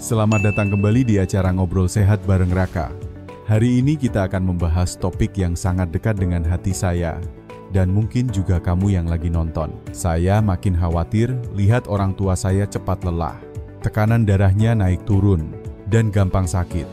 Selamat datang kembali di acara Ngobrol Sehat bareng Raka. Hari ini kita akan membahas topik yang sangat dekat dengan hati saya, dan mungkin juga kamu yang lagi nonton. Saya makin khawatir lihat orang tua saya cepat lelah. Tekanan darahnya naik turun, dan gampang sakit.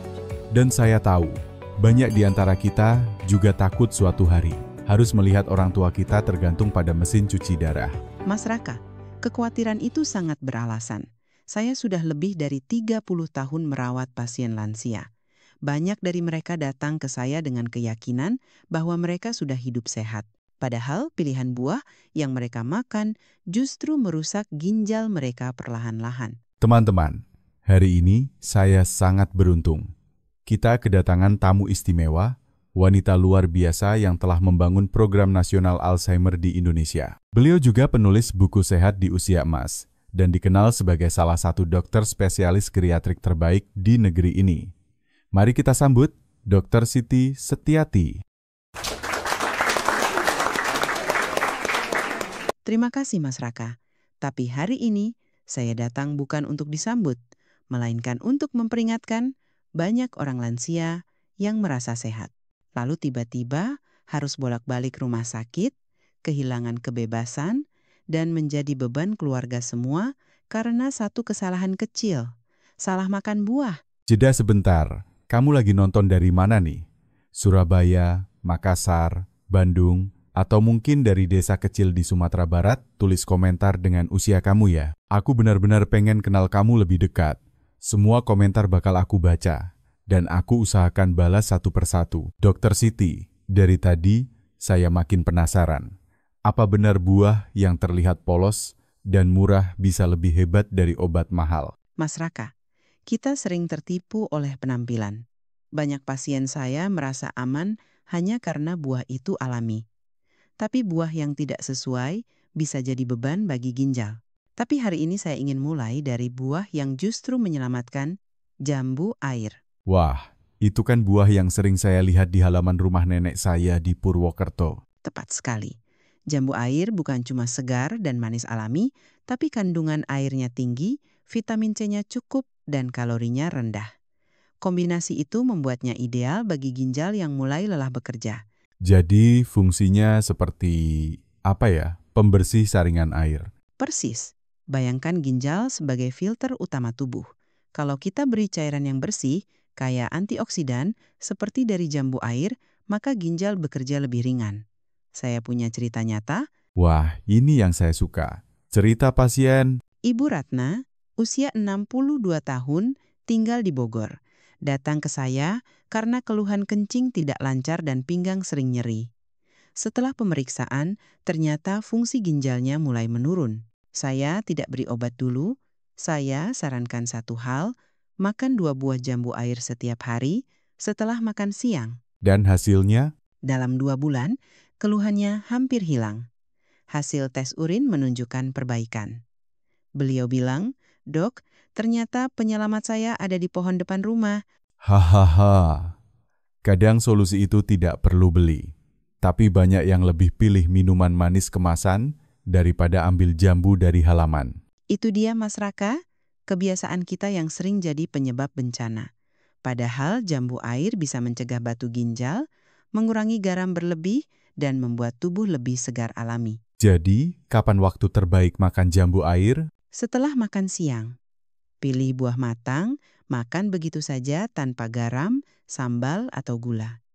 Dan saya tahu, banyak di antara kita juga takut suatu hari harus melihat orang tua kita tergantung pada mesin cuci darah. Mas Raka, kekhawatiran itu sangat beralasan. Saya sudah lebih dari 30 tahun merawat pasien lansia. Banyak dari mereka datang ke saya dengan keyakinan bahwa mereka sudah hidup sehat. Padahal pilihan buah yang mereka makan justru merusak ginjal mereka perlahan-lahan. Teman-teman, hari ini saya sangat beruntung. Kita kedatangan tamu istimewa, wanita luar biasa yang telah membangun program nasional Alzheimer di Indonesia. Beliau juga penulis buku Sehat di Usia Emas, dan dikenal sebagai salah satu dokter spesialis geriatrik terbaik di negeri ini. Mari kita sambut Dr. Siti Setiati. Terima kasih Mas Raka, tapi hari ini saya datang bukan untuk disambut, melainkan untuk memperingatkan banyak orang lansia yang merasa sehat. Lalu tiba-tiba harus bolak-balik rumah sakit, kehilangan kebebasan, dan menjadi beban keluarga semua karena satu kesalahan kecil, salah makan buah. Jeda sebentar, kamu lagi nonton dari mana nih? Surabaya, Makassar, Bandung, atau mungkin dari desa kecil di Sumatera Barat? Tulis komentar dengan usia kamu ya. Aku benar-benar pengen kenal kamu lebih dekat. Semua komentar bakal aku baca, dan aku usahakan balas satu persatu. Dr. Siti, dari tadi saya makin penasaran. Apa benar buah yang terlihat polos dan murah bisa lebih hebat dari obat mahal? Mas Raka, kita sering tertipu oleh penampilan. Banyak pasien saya merasa aman hanya karena buah itu alami. Tapi buah yang tidak sesuai bisa jadi beban bagi ginjal. Tapi hari ini saya ingin mulai dari buah yang justru menyelamatkan, jambu air. Wah, itu kan buah yang sering saya lihat di halaman rumah nenek saya di Purwokerto. Tepat sekali. Jambu air bukan cuma segar dan manis alami, tapi kandungan airnya tinggi, vitamin C-nya cukup, dan kalorinya rendah. Kombinasi itu membuatnya ideal bagi ginjal yang mulai lelah bekerja. Jadi fungsinya seperti apa ya? Pembersih saringan air. Persis. Bayangkan ginjal sebagai filter utama tubuh. Kalau kita beri cairan yang bersih, kayak antioksidan, seperti dari jambu air, maka ginjal bekerja lebih ringan. Saya punya cerita nyata. Wah, ini yang saya suka. Cerita pasien. Ibu Ratna, usia 62 tahun, tinggal di Bogor. Datang ke saya karena keluhan kencing tidak lancar dan pinggang sering nyeri. Setelah pemeriksaan, ternyata fungsi ginjalnya mulai menurun. Saya tidak beri obat dulu. Saya sarankan satu hal, makan 2 buah jambu air setiap hari setelah makan siang. Dan hasilnya? Dalam 2 bulan, keluhannya hampir hilang. Hasil tes urin menunjukkan perbaikan. Beliau bilang, "Dok, ternyata penyelamat saya ada di pohon depan rumah." Hahaha. Kadang solusi itu tidak perlu beli. Tapi banyak yang lebih pilih minuman manis kemasan daripada ambil jambu dari halaman. Itu dia Mas Raka, kebiasaan kita yang sering jadi penyebab bencana. Padahal jambu air bisa mencegah batu ginjal, mengurangi garam berlebih, dan membuat tubuh lebih segar alami. Jadi, kapan waktu terbaik makan jambu air? Setelah makan siang, pilih buah matang, makan begitu saja tanpa garam, sambal, atau gula.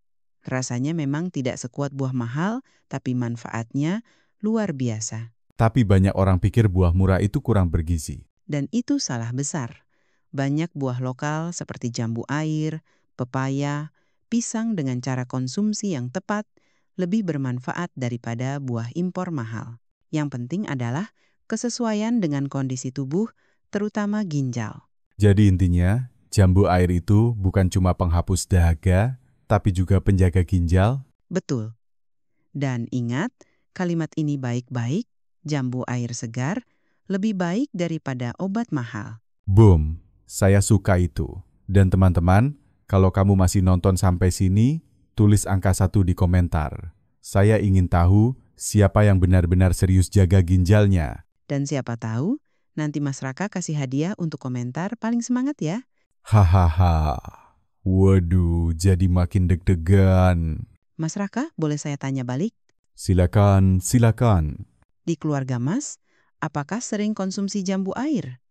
Rasanya memang tidak sekuat buah mahal, tapi manfaatnya luar biasa. Tapi banyak orang pikir buah murah itu kurang bergizi. Dan itu salah besar. Banyak buah lokal seperti jambu air, pepaya, pisang dengan cara konsumsi yang tepat lebih bermanfaat daripada buah impor mahal. Yang penting adalah kesesuaian dengan kondisi tubuh, terutama ginjal. Jadi intinya, jambu air itu bukan cuma penghapus dahaga, tapi juga penjaga ginjal. Betul. Dan ingat, kalimat ini baik-baik, jambu air segar, lebih baik daripada obat mahal. Boom, saya suka itu. Dan teman-teman, kalau kamu masih nonton sampai sini, tulis angka 1 di komentar. Saya ingin tahu siapa yang benar-benar serius jaga ginjalnya. Dan siapa tahu, Nanti Mas Raka kasih hadiah untuk komentar paling semangat ya. Hahaha. Waduh, jadi makin deg-degan. Mas Raka, boleh saya tanya balik? Silakan, silakan. Di keluarga Mas, apakah sering konsumsi jambu air?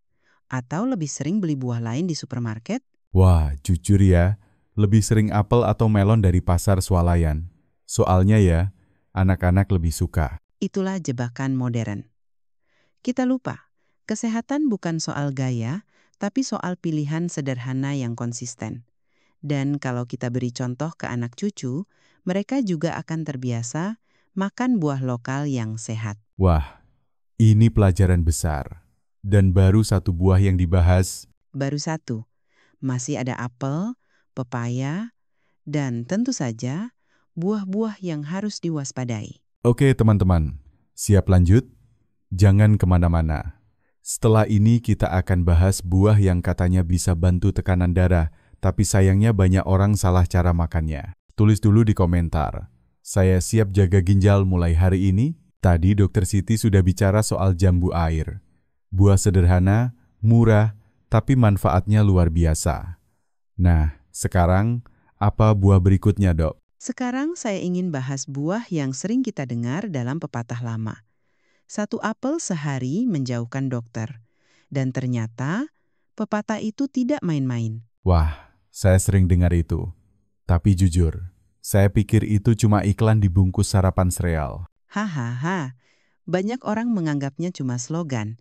Atau lebih sering beli buah lain di supermarket? Wah, jujur ya, lebih sering apel atau melon dari pasar swalayan. Soalnya ya, anak-anak lebih suka. Itulah jebakan modern. Kita lupa, kesehatan bukan soal gaya, tapi soal pilihan sederhana yang konsisten. Dan kalau kita beri contoh ke anak cucu, mereka juga akan terbiasa makan buah lokal yang sehat. Wah, ini pelajaran besar. Dan baru satu buah yang dibahas. Baru satu, masih ada apel, pepaya, dan tentu saja buah-buah yang harus diwaspadai. Oke teman-teman, siap lanjut? Jangan kemana-mana. Setelah ini kita akan bahas buah yang katanya bisa bantu tekanan darah, tapi sayangnya banyak orang salah cara makannya. Tulis dulu di komentar. Saya siap jaga ginjal mulai hari ini. Tadi Dr. Siti sudah bicara soal jambu air. Buah sederhana, murah, tapi manfaatnya luar biasa. Nah, sekarang apa buah berikutnya, Dok? Sekarang saya ingin bahas buah yang sering kita dengar dalam pepatah lama. Satu apel sehari menjauhkan dokter. Dan ternyata pepatah itu tidak main-main. Wah, saya sering dengar itu. Tapi jujur, saya pikir itu cuma iklan di bungkus sarapan sereal. Hahaha, banyak orang menganggapnya cuma slogan.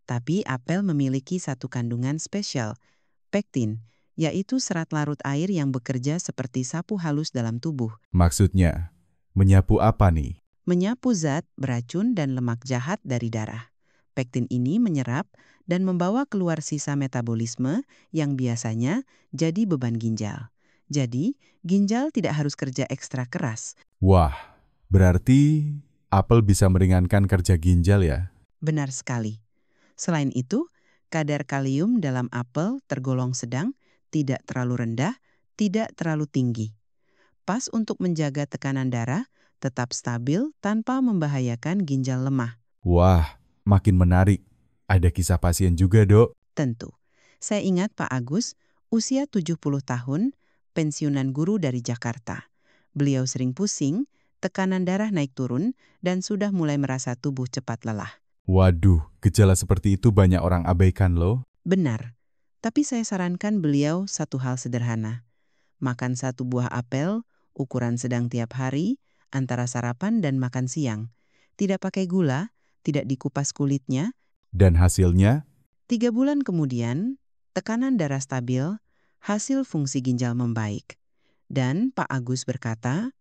Tapi apel memiliki satu kandungan spesial, pektin, yaitu serat larut air yang bekerja seperti sapu halus dalam tubuh. Maksudnya, menyapu apa nih? Menyapu zat, beracun, dan lemak jahat dari darah. Pektin ini menyerap dan membawa keluar sisa metabolisme yang biasanya jadi beban ginjal. Jadi, ginjal tidak harus kerja ekstra keras. Wah, berarti apel bisa meringankan kerja ginjal ya? Benar sekali. Selain itu, kadar kalium dalam apel tergolong sedang, tidak terlalu rendah, tidak terlalu tinggi. Pas untuk menjaga tekanan darah, tetap stabil tanpa membahayakan ginjal lemah. Wah, makin menarik. Ada kisah pasien juga, Dok. Tentu. Saya ingat Pak Agus, usia 70 tahun, pensiunan guru dari Jakarta. Beliau sering pusing, tekanan darah naik turun, dan sudah mulai merasa tubuh cepat lelah. Waduh, gejala seperti itu banyak orang abaikan loh. Benar. Tapi saya sarankan beliau satu hal sederhana. Makan satu buah apel, ukuran sedang tiap hari, antara sarapan dan makan siang. Tidak pakai gula, tidak dikupas kulitnya. Dan hasilnya? 3 bulan kemudian, tekanan darah stabil, hasil fungsi ginjal membaik. Dan Pak Agus berkata,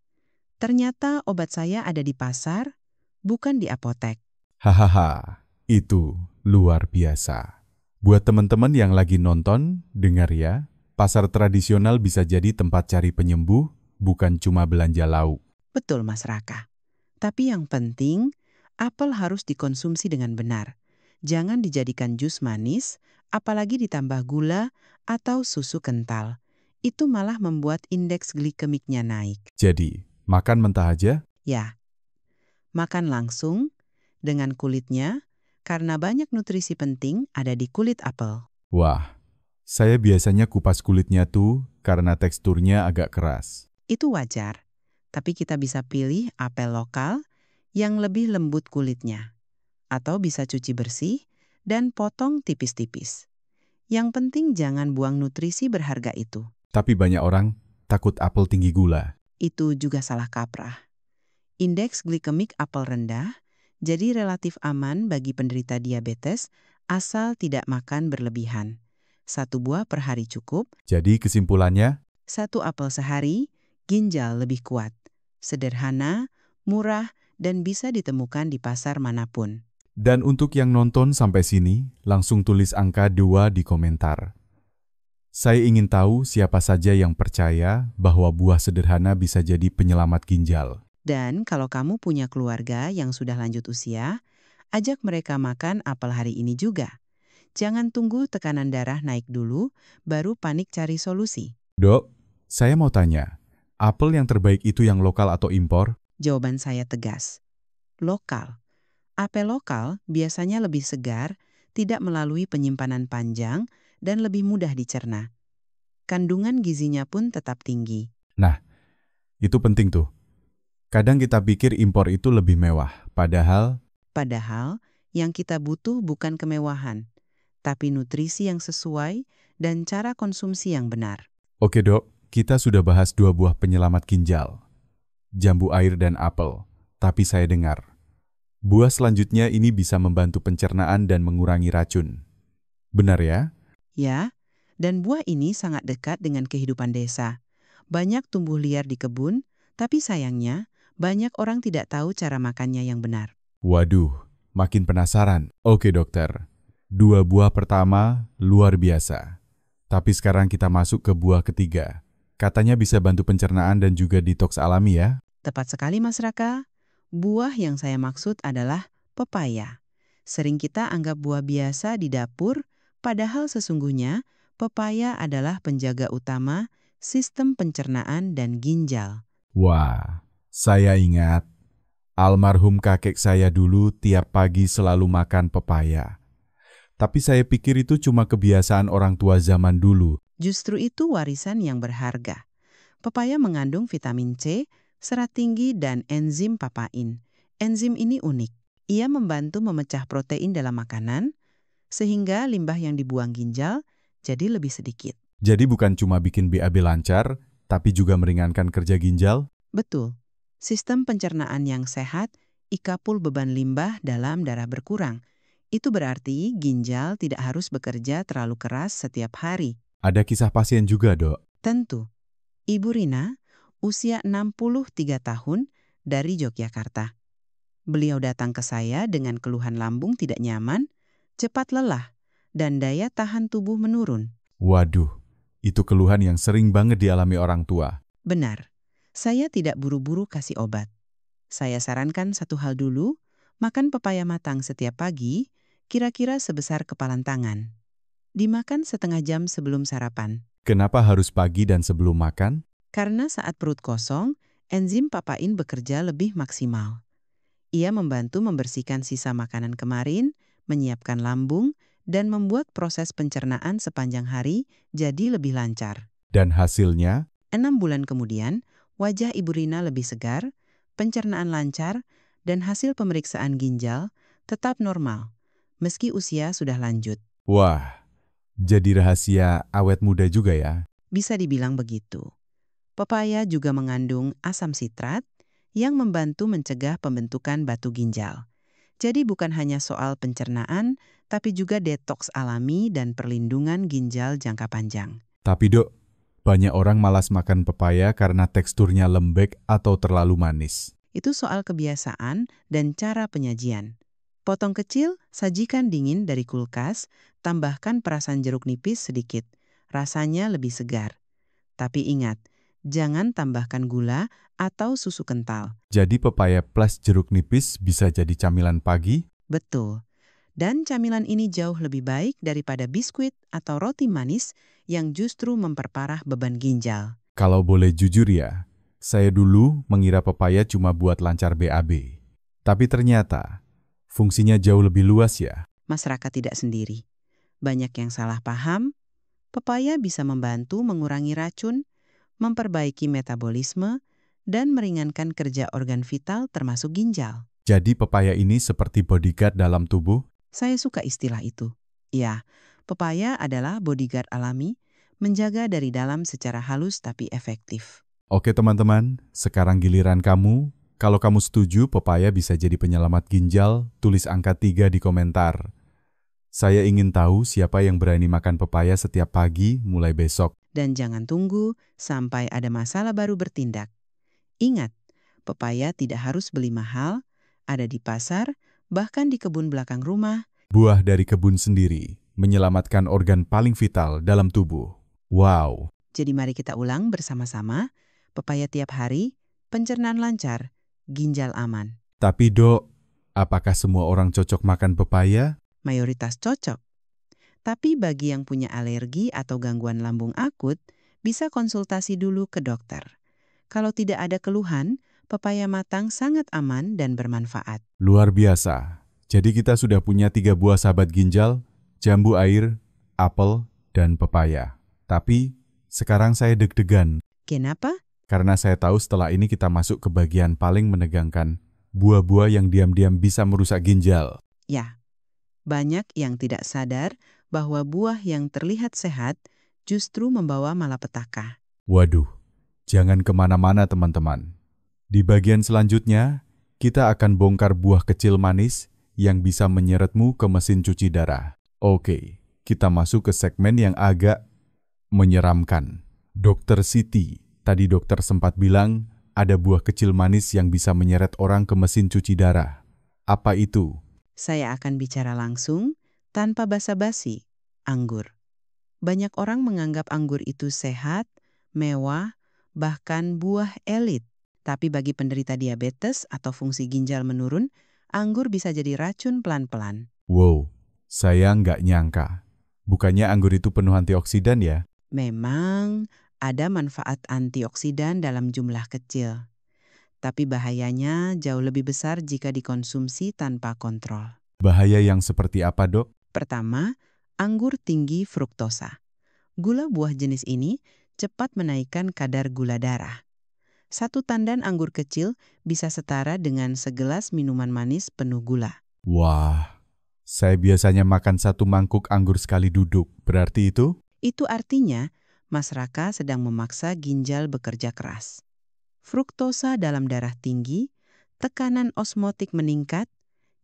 ternyata obat saya ada di pasar, bukan di apotek. Hahaha, itu luar biasa. Buat teman-teman yang lagi nonton, dengar ya, pasar tradisional bisa jadi tempat cari penyembuh, bukan cuma belanja lauk. Betul Mas Raka. Tapi yang penting, apel harus dikonsumsi dengan benar. Jangan dijadikan jus manis, apalagi ditambah gula atau susu kental. Itu malah membuat indeks glikemiknya naik. Jadi, makan mentah aja? Ya, makan langsung dengan kulitnya, karena banyak nutrisi penting ada di kulit apel. Wah, saya biasanya kupas kulitnya tuh karena teksturnya agak keras. Itu wajar, tapi kita bisa pilih apel lokal yang lebih lembut kulitnya. Atau bisa cuci bersih dan potong tipis-tipis. Yang penting jangan buang nutrisi berharga itu. Tapi banyak orang takut apel tinggi gula. Itu juga salah kaprah. Indeks glikemik apel rendah, jadi relatif aman bagi penderita diabetes asal tidak makan berlebihan. 1 buah per hari cukup. Jadi kesimpulannya? 1 apel sehari, ginjal lebih kuat. Sederhana, murah, dan bisa ditemukan di pasar manapun. Dan untuk yang nonton sampai sini, langsung tulis angka 2 di komentar. Saya ingin tahu siapa saja yang percaya bahwa buah sederhana bisa jadi penyelamat ginjal. Dan kalau kamu punya keluarga yang sudah lanjut usia, ajak mereka makan apel hari ini juga. Jangan tunggu tekanan darah naik dulu, baru panik cari solusi. Dok, saya mau tanya, apel yang terbaik itu yang lokal atau impor? Jawaban saya tegas. Lokal. Apel lokal biasanya lebih segar, tidak melalui penyimpanan panjang, dan lebih mudah dicerna. Kandungan gizinya pun tetap tinggi. Nah, itu penting tuh. Kadang kita pikir impor itu lebih mewah, padahal Padahal, yang kita butuh bukan kemewahan, tapi nutrisi yang sesuai dan cara konsumsi yang benar. oke dok, kita sudah bahas 2 buah penyelamat ginjal, jambu air dan apel. Tapi saya dengar, buah selanjutnya ini bisa membantu pencernaan dan mengurangi racun. Benar ya? Ya, dan buah ini sangat dekat dengan kehidupan desa. Banyak tumbuh liar di kebun, tapi sayangnya banyak orang tidak tahu cara makannya yang benar. Waduh, makin penasaran. Oke dokter, 2 buah pertama luar biasa. Tapi sekarang kita masuk ke buah ketiga. Katanya bisa bantu pencernaan dan juga detoks alami ya? Tepat sekali Mas Raka. Buah yang saya maksud adalah pepaya. Sering kita anggap buah biasa di dapur, padahal sesungguhnya pepaya adalah penjaga utama sistem pencernaan dan ginjal. Wah, saya ingat almarhum kakek saya dulu tiap pagi selalu makan pepaya. Tapi saya pikir itu cuma kebiasaan orang tua zaman dulu. Justru itu warisan yang berharga. Pepaya mengandung vitamin C, serat tinggi, dan enzim papain. Enzim ini unik. Ia membantu memecah protein dalam makanan, sehingga limbah yang dibuang ginjal jadi lebih sedikit. Jadi bukan cuma bikin BAB lancar, tapi juga meringankan kerja ginjal? Betul. Sistem pencernaan yang sehat, ikapul beban limbah dalam darah berkurang. Itu berarti ginjal tidak harus bekerja terlalu keras setiap hari. Ada kisah pasien juga, dok. Tentu. Ibu Rina, usia 63 tahun, dari Yogyakarta. Beliau datang ke saya dengan keluhan lambung tidak nyaman, cepat lelah, dan daya tahan tubuh menurun. Waduh, itu keluhan yang sering banget dialami orang tua. Benar, saya tidak buru-buru kasih obat. Saya sarankan satu hal dulu, makan pepaya matang setiap pagi, kira-kira sebesar kepalan tangan. Dimakan setengah jam sebelum sarapan. Kenapa harus pagi dan sebelum makan? Karena saat perut kosong, enzim papain bekerja lebih maksimal. Ia membantu membersihkan sisa makanan kemarin, menyiapkan lambung, dan membuat proses pencernaan sepanjang hari jadi lebih lancar. Dan hasilnya? 6 bulan kemudian, wajah Ibu Rina lebih segar, pencernaan lancar, dan hasil pemeriksaan ginjal tetap normal, meski usia sudah lanjut. Wah, jadi rahasia awet muda juga ya? Bisa dibilang begitu. Pepaya juga mengandung asam sitrat yang membantu mencegah pembentukan batu ginjal. Jadi bukan hanya soal pencernaan, tapi juga detoks alami dan perlindungan ginjal jangka panjang. Tapi dok, banyak orang malas makan pepaya karena teksturnya lembek atau terlalu manis. Itu soal kebiasaan dan cara penyajian. Potong kecil, sajikan dingin dari kulkas, tambahkan perasan jeruk nipis sedikit. Rasanya lebih segar. Tapi ingat, jangan tambahkan gula atau susu kental. Jadi pepaya plus jeruk nipis bisa jadi camilan pagi? Betul. Dan camilan ini jauh lebih baik daripada biskuit atau roti manis yang justru memperparah beban ginjal. Kalau boleh jujur ya, saya dulu mengira pepaya cuma buat lancar BAB. Tapi ternyata fungsinya jauh lebih luas ya. Masyarakat tidak sendiri. Banyak yang salah paham. Pepaya bisa membantu mengurangi racun, memperbaiki metabolisme, dan meringankan kerja organ vital termasuk ginjal. Jadi pepaya ini seperti bodyguard dalam tubuh? Saya suka istilah itu. Ya, pepaya adalah bodyguard alami, menjaga dari dalam secara halus tapi efektif. Oke teman-teman, sekarang giliran kamu. Kalau kamu setuju pepaya bisa jadi penyelamat ginjal, tulis angka 3 di komentar. Saya ingin tahu siapa yang berani makan pepaya setiap pagi mulai besok. Dan jangan tunggu sampai ada masalah baru bertindak. Ingat, pepaya tidak harus beli mahal, ada di pasar, bahkan di kebun belakang rumah. Buah dari kebun sendiri, menyelamatkan organ paling vital dalam tubuh. Wow! Jadi mari kita ulang bersama-sama, pepaya tiap hari, pencernaan lancar, ginjal aman. Tapi dok, apakah semua orang cocok makan pepaya? Mayoritas cocok. Tapi bagi yang punya alergi atau gangguan lambung akut, bisa konsultasi dulu ke dokter. Kalau tidak ada keluhan, pepaya matang sangat aman dan bermanfaat. Luar biasa. Jadi kita sudah punya 3 buah sahabat ginjal, jambu air, apel, dan pepaya. Tapi sekarang saya deg-degan Kenapa? karena saya tahu setelah ini kita masuk ke bagian paling menegangkan, buah-buah yang diam-diam bisa merusak ginjal. Ya, banyak yang tidak sadar bahwa buah yang terlihat sehat justru membawa malapetaka. Waduh, jangan kemana-mana teman-teman. Di bagian selanjutnya, kita akan bongkar buah kecil manis yang bisa menyeretmu ke mesin cuci darah. Oke, kita masuk ke segmen yang agak menyeramkan. Dokter Siti, tadi dokter sempat bilang ada buah kecil manis yang bisa menyeret orang ke mesin cuci darah. Apa itu? Saya akan bicara langsung, tanpa basa-basi. Anggur. Banyak orang menganggap anggur itu sehat, mewah, bahkan buah elit. Tapi bagi penderita diabetes atau fungsi ginjal menurun, anggur bisa jadi racun pelan-pelan. Wow, saya nggak nyangka. Bukannya anggur itu penuh antioksidan ya? Memang ada manfaat antioksidan dalam jumlah kecil. Tapi bahayanya jauh lebih besar jika dikonsumsi tanpa kontrol. Bahaya yang seperti apa, Dok? Pertama, anggur tinggi fruktosa. Gula buah jenis ini cepat menaikkan kadar gula darah. 1 tandan anggur kecil bisa setara dengan segelas minuman manis penuh gula. Wah, saya biasanya makan 1 mangkuk anggur sekali duduk. Berarti itu? Itu artinya Mas Raka sedang memaksa ginjal bekerja keras. Fruktosa dalam darah tinggi, tekanan osmotik meningkat,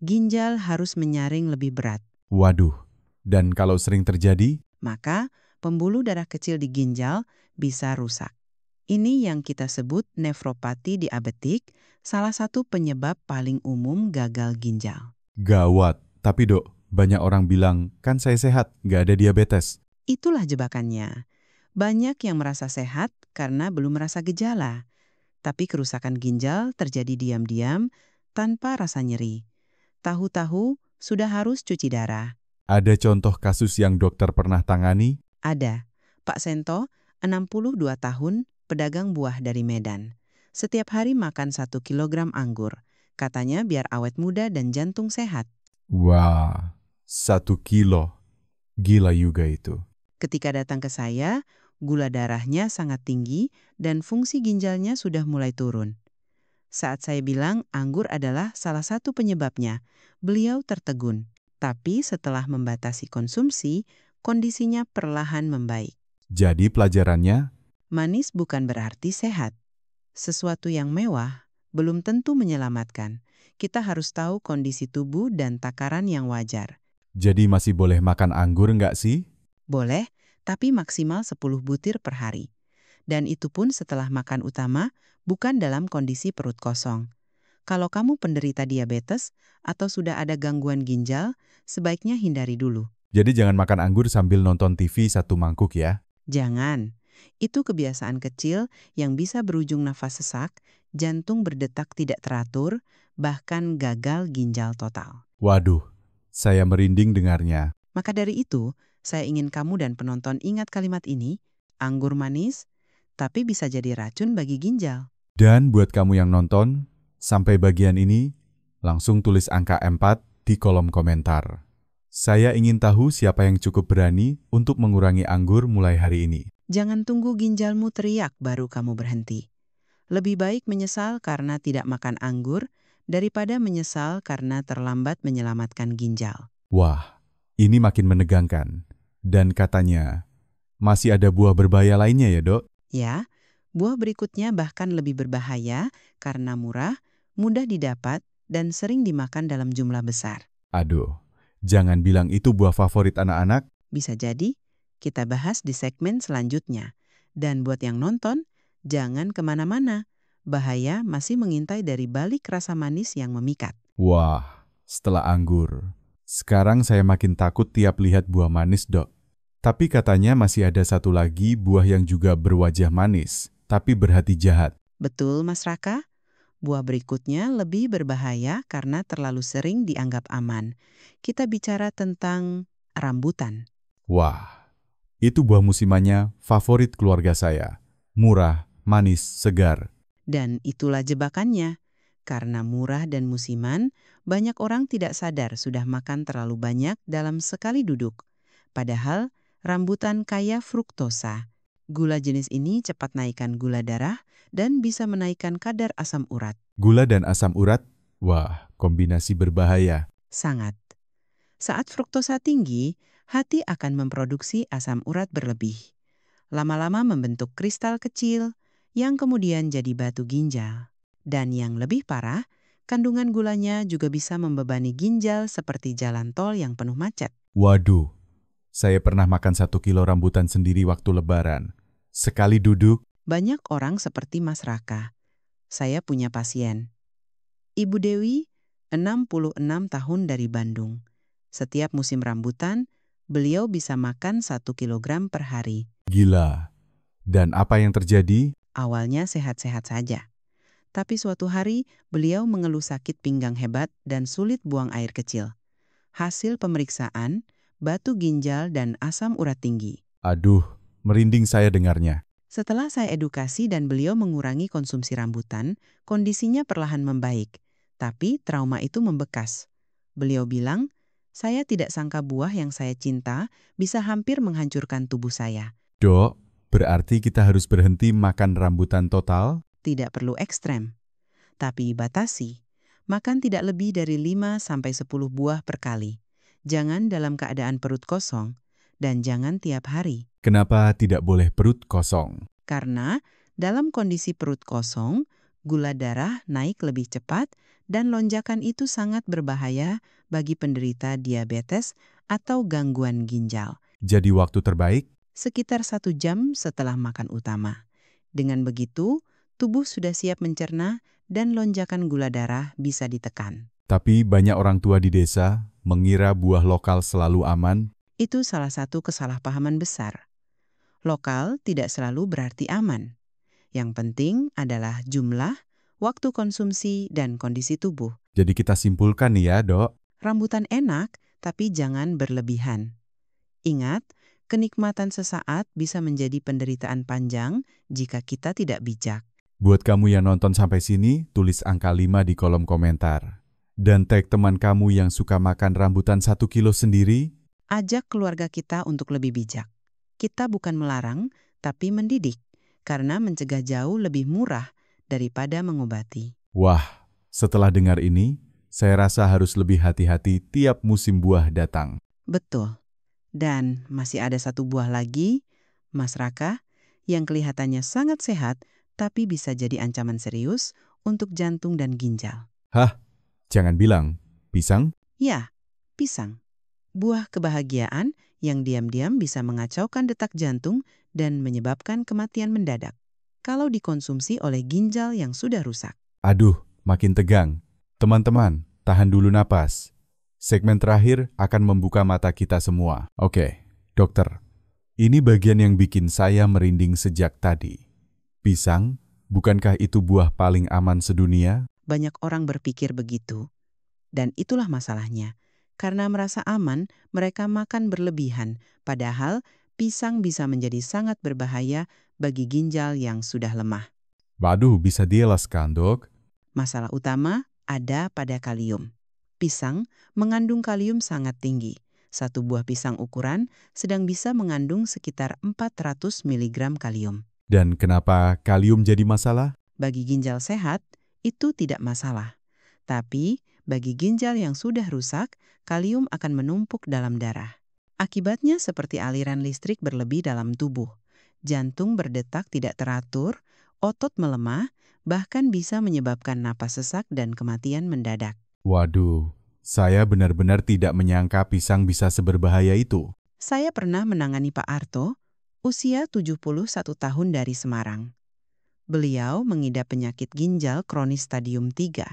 ginjal harus menyaring lebih berat. Waduh, dan kalau sering terjadi? Maka pembuluh darah kecil di ginjal bisa rusak. Ini yang kita sebut nefropati diabetik, salah satu penyebab paling umum gagal ginjal. Gawat. Tapi Dok, banyak orang bilang, kan saya sehat, nggak ada diabetes. Itulah jebakannya. Banyak yang merasa sehat karena belum merasa gejala. Tapi kerusakan ginjal terjadi diam-diam tanpa rasa nyeri. Tahu-tahu sudah harus cuci darah. Ada contoh kasus yang dokter pernah tangani? Ada. Pak Sento, 62 tahun, pedagang buah dari Medan. Setiap hari makan 1 kilogram anggur. Katanya biar awet muda dan jantung sehat. Wah, 1 kilo. Gila juga itu. Ketika datang ke saya, gula darahnya sangat tinggi dan fungsi ginjalnya sudah mulai turun. Saat saya bilang anggur adalah salah satu penyebabnya, beliau tertegun. Tapi setelah membatasi konsumsi, kondisinya perlahan membaik. Jadi pelajarannya, Manis bukan berarti sehat. Sesuatu yang mewah belum tentu menyelamatkan. Kita harus tahu kondisi tubuh dan takaran yang wajar. jadi masih boleh makan anggur nggak sih? Boleh, tapi maksimal 10 butir per hari. Dan itu pun setelah makan utama, bukan dalam kondisi perut kosong. Kalau kamu penderita diabetes atau sudah ada gangguan ginjal, sebaiknya hindari dulu. Jadi jangan makan anggur sambil nonton TV 1 mangkuk ya. Jangan. Itu kebiasaan kecil yang bisa berujung nafas sesak, jantung berdetak tidak teratur, bahkan gagal ginjal total. Waduh, saya merinding dengarnya. Maka dari itu, saya ingin kamu dan penonton ingat kalimat ini, anggur manis, tapi bisa jadi racun bagi ginjal. Dan buat kamu yang nonton, sampai bagian ini, langsung tulis angka 4 di kolom komentar. Saya ingin tahu siapa yang cukup berani untuk mengurangi anggur mulai hari ini. Jangan tunggu ginjalmu teriak baru kamu berhenti. Lebih baik menyesal karena tidak makan anggur daripada menyesal karena terlambat menyelamatkan ginjal. Wah, ini makin menegangkan. Dan katanya, masih ada buah berbahaya lainnya ya, Dok? Ya, buah berikutnya bahkan lebih berbahaya karena murah, mudah didapat, dan sering dimakan dalam jumlah besar. Aduh, jangan bilang itu buah favorit anak-anak. Bisa jadi, kita bahas di segmen selanjutnya. Dan buat yang nonton, jangan kemana-mana. Bahaya masih mengintai dari balik rasa manis yang memikat. Wah, setelah anggur. Sekarang saya makin takut tiap lihat buah manis, Dok. Tapi katanya masih ada satu lagi buah yang juga berwajah manis, tapi berhati jahat. Betul, Mas Raka? Buah berikutnya lebih berbahaya karena terlalu sering dianggap aman. Kita bicara tentang rambutan. Wah, itu buah musimannya favorit keluarga saya. Murah, manis, segar. Dan itulah jebakannya. Karena murah dan musiman, banyak orang tidak sadar sudah makan terlalu banyak dalam sekali duduk. Padahal, rambutan kaya fruktosa. Gula jenis ini cepat naikkan gula darah dan bisa menaikkan kadar asam urat. Gula dan asam urat? Wah, kombinasi berbahaya. Sangat. Saat fruktosa tinggi, hati akan memproduksi asam urat berlebih. Lama-lama membentuk kristal kecil yang kemudian jadi batu ginjal. Dan yang lebih parah, kandungan gulanya juga bisa membebani ginjal seperti jalan tol yang penuh macet. Waduh, saya pernah makan 1 kilo rambutan sendiri waktu lebaran. Sekali duduk, Banyak orang seperti Mas Raka. Saya punya pasien. Ibu Dewi, 66 tahun dari Bandung. Setiap musim rambutan, beliau bisa makan 1 kilogram per hari. gila. Dan apa yang terjadi? Awalnya sehat-sehat saja. Tapi suatu hari, beliau mengeluh sakit pinggang hebat dan sulit buang air kecil. Hasil pemeriksaan, batu ginjal dan asam urat tinggi. Aduh, merinding saya dengarnya. Setelah saya edukasi dan beliau mengurangi konsumsi rambutan, kondisinya perlahan membaik. Tapi trauma itu membekas. Beliau bilang, saya tidak sangka buah yang saya cinta bisa hampir menghancurkan tubuh saya. Dok, berarti kita harus berhenti makan rambutan total? Tidak perlu ekstrem. Tapi batasi. Makan tidak lebih dari 5-10 buah per kali. Jangan dalam keadaan perut kosong. Dan jangan tiap hari. Kenapa tidak boleh perut kosong? Karena dalam kondisi perut kosong, gula darah naik lebih cepat dan lonjakan itu sangat berbahaya bagi penderita diabetes atau gangguan ginjal. Jadi waktu terbaik? Sekitar 1 jam setelah makan utama. Dengan begitu, tubuh sudah siap mencerna dan lonjakan gula darah bisa ditekan. Tapi banyak orang tua di desa mengira buah lokal selalu aman. Itu salah satu kesalahpahaman besar. Lokal tidak selalu berarti aman. Yang penting adalah jumlah, waktu konsumsi, dan kondisi tubuh. Jadi kita simpulkan nih ya, Dok. Rambutan enak, tapi jangan berlebihan. Ingat, kenikmatan sesaat bisa menjadi penderitaan panjang jika kita tidak bijak. Buat kamu yang nonton sampai sini, tulis angka 5 di kolom komentar. Dan tag teman kamu yang suka makan rambutan 1 kilo sendiri. Ajak keluarga kita untuk lebih bijak. Kita bukan melarang, tapi mendidik. Karena mencegah jauh lebih murah daripada mengobati. Wah, setelah dengar ini, saya rasa harus lebih hati-hati tiap musim buah datang. Betul. Dan masih ada 1 buah lagi, Mas Raka, yang kelihatannya sangat sehat, tapi bisa jadi ancaman serius untuk jantung dan ginjal. Hah? Jangan bilang, pisang? Ya, pisang. Buah kebahagiaan yang diam-diam bisa mengacaukan detak jantung dan menyebabkan kematian mendadak kalau dikonsumsi oleh ginjal yang sudah rusak. Aduh, makin tegang. Teman-teman, tahan dulu napas. Segmen terakhir akan membuka mata kita semua. Oke, dokter. Ini bagian yang bikin saya merinding sejak tadi. Pisang, bukankah itu buah paling aman sedunia? Banyak orang berpikir begitu. Dan itulah masalahnya. Karena merasa aman, mereka makan berlebihan. Padahal, pisang bisa menjadi sangat berbahaya bagi ginjal yang sudah lemah. Waduh, bisa dijelaskan, Dok? Masalah utama ada pada kalium. Pisang mengandung kalium sangat tinggi. 1 buah pisang ukuran sedang bisa mengandung sekitar 400 mg kalium. Dan kenapa kalium jadi masalah? Bagi ginjal sehat, itu tidak masalah. Tapi, bagi ginjal yang sudah rusak, kalium akan menumpuk dalam darah. Akibatnya seperti aliran listrik berlebih dalam tubuh. Jantung berdetak tidak teratur, otot melemah, bahkan bisa menyebabkan napas sesak dan kematian mendadak. Waduh, saya benar-benar tidak menyangka pisang bisa seberbahaya itu. Saya pernah menangani Pak Arto, usia 71 tahun dari Semarang. Beliau mengidap penyakit ginjal kronis stadium 3.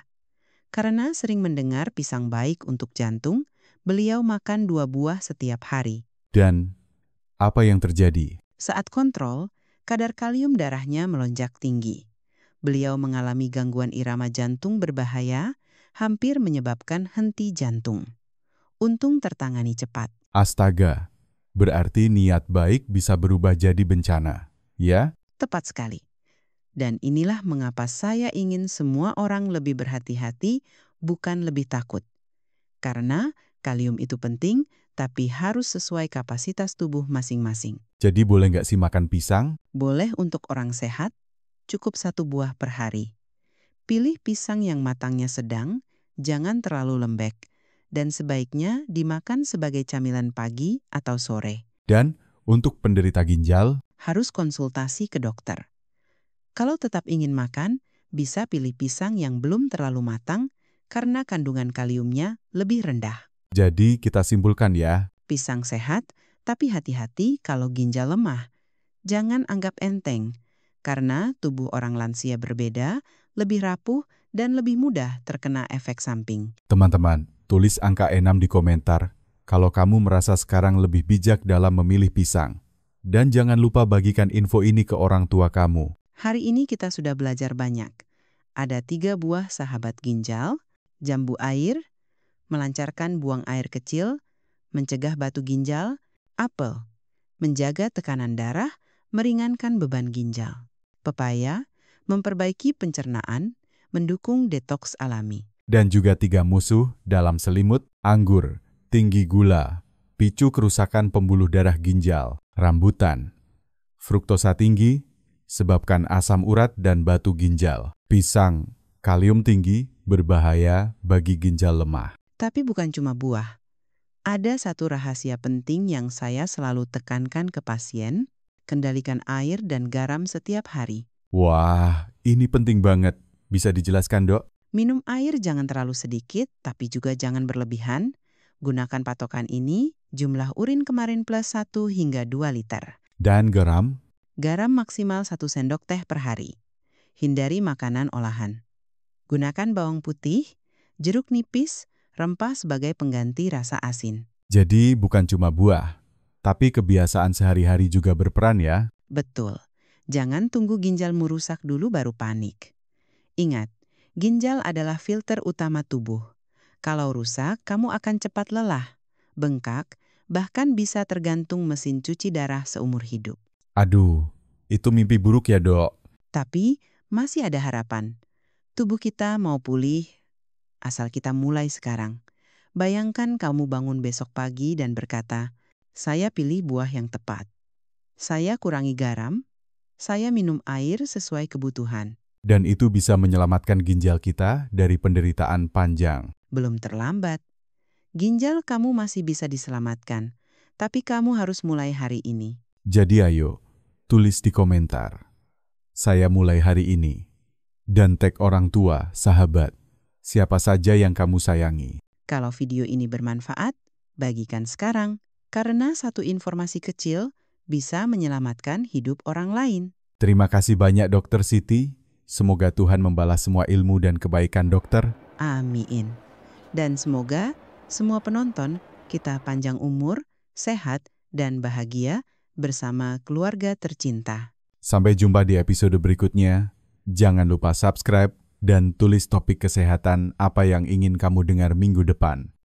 Karena sering mendengar pisang baik untuk jantung, beliau makan 2 buah setiap hari. Dan apa yang terjadi? Saat kontrol, kadar kalium darahnya melonjak tinggi. Beliau mengalami gangguan irama jantung berbahaya, hampir menyebabkan henti jantung. Untung tertangani cepat. Astaga, berarti niat baik bisa berubah jadi bencana, ya? Tepat sekali. Dan inilah mengapa saya ingin semua orang lebih berhati-hati, bukan lebih takut. Karena kalium itu penting, tapi harus sesuai kapasitas tubuh masing-masing. Jadi boleh nggak sih makan pisang? Boleh untuk orang sehat, cukup 1 buah per hari. Pilih pisang yang matangnya sedang, jangan terlalu lembek, dan sebaiknya dimakan sebagai camilan pagi atau sore. Dan untuk penderita ginjal, Harus konsultasi ke dokter. Kalau tetap ingin makan, bisa pilih pisang yang belum terlalu matang karena kandungan kaliumnya lebih rendah. jadi kita simpulkan ya, Pisang sehat, tapi hati-hati kalau ginjal lemah. Jangan anggap enteng, karena tubuh orang lansia berbeda, lebih rapuh, dan lebih mudah terkena efek samping. teman-teman, tulis angka 6 di komentar kalau kamu merasa sekarang lebih bijak dalam memilih pisang. Dan jangan lupa bagikan info ini ke orang tua kamu. Hari ini kita sudah belajar banyak. Ada 3 buah sahabat ginjal, jambu air, melancarkan buang air kecil, mencegah batu ginjal, apel, menjaga tekanan darah, meringankan beban ginjal. Pepaya, memperbaiki pencernaan, mendukung detoks alami. Dan juga 3 musuh dalam selimut, anggur, tinggi gula, picu kerusakan pembuluh darah ginjal, rambutan, fruktosa tinggi, sebabkan asam urat dan batu ginjal, pisang, kalium tinggi, berbahaya bagi ginjal lemah. Tapi bukan cuma buah. Ada satu rahasia penting yang saya selalu tekankan ke pasien, kendalikan air dan garam setiap hari. Wah, ini penting banget. Bisa dijelaskan, Dok? Minum air jangan terlalu sedikit, tapi juga jangan berlebihan. Gunakan patokan ini, jumlah urin kemarin plus 1 hingga 2 liter. Dan garam? Garam maksimal 1 sendok teh per hari. Hindari makanan olahan. Gunakan bawang putih, jeruk nipis, rempah sebagai pengganti rasa asin. Jadi bukan cuma buah, tapi kebiasaan sehari-hari juga berperan ya. Betul. Jangan tunggu ginjalmu rusak dulu baru panik. Ingat, ginjal adalah filter utama tubuh. Kalau rusak, kamu akan cepat lelah, bengkak, bahkan bisa tergantung mesin cuci darah seumur hidup. Aduh, itu mimpi buruk ya, Dok. Tapi masih ada harapan. Tubuh kita mau pulih, asal kita mulai sekarang. Bayangkan kamu bangun besok pagi dan berkata, saya pilih buah yang tepat. Saya kurangi garam, saya minum air sesuai kebutuhan. Dan itu bisa menyelamatkan ginjal kita dari penderitaan panjang. Belum terlambat. Ginjal kamu masih bisa diselamatkan, tapi kamu harus mulai hari ini. Jadi ayo, tulis di komentar. Saya mulai hari ini. Dan tag orang tua, sahabat, siapa saja yang kamu sayangi. Kalau video ini bermanfaat, bagikan sekarang, karena satu informasi kecil bisa menyelamatkan hidup orang lain. Terima kasih banyak Dokter Siti. Semoga Tuhan membalas semua ilmu dan kebaikan dokter. Amin. Dan semoga semua penonton kita panjang umur, sehat, dan bahagia bersama keluarga tercinta. Sampai jumpa di episode berikutnya. Jangan lupa subscribe dan tulis topik kesehatan apa yang ingin kamu dengar minggu depan.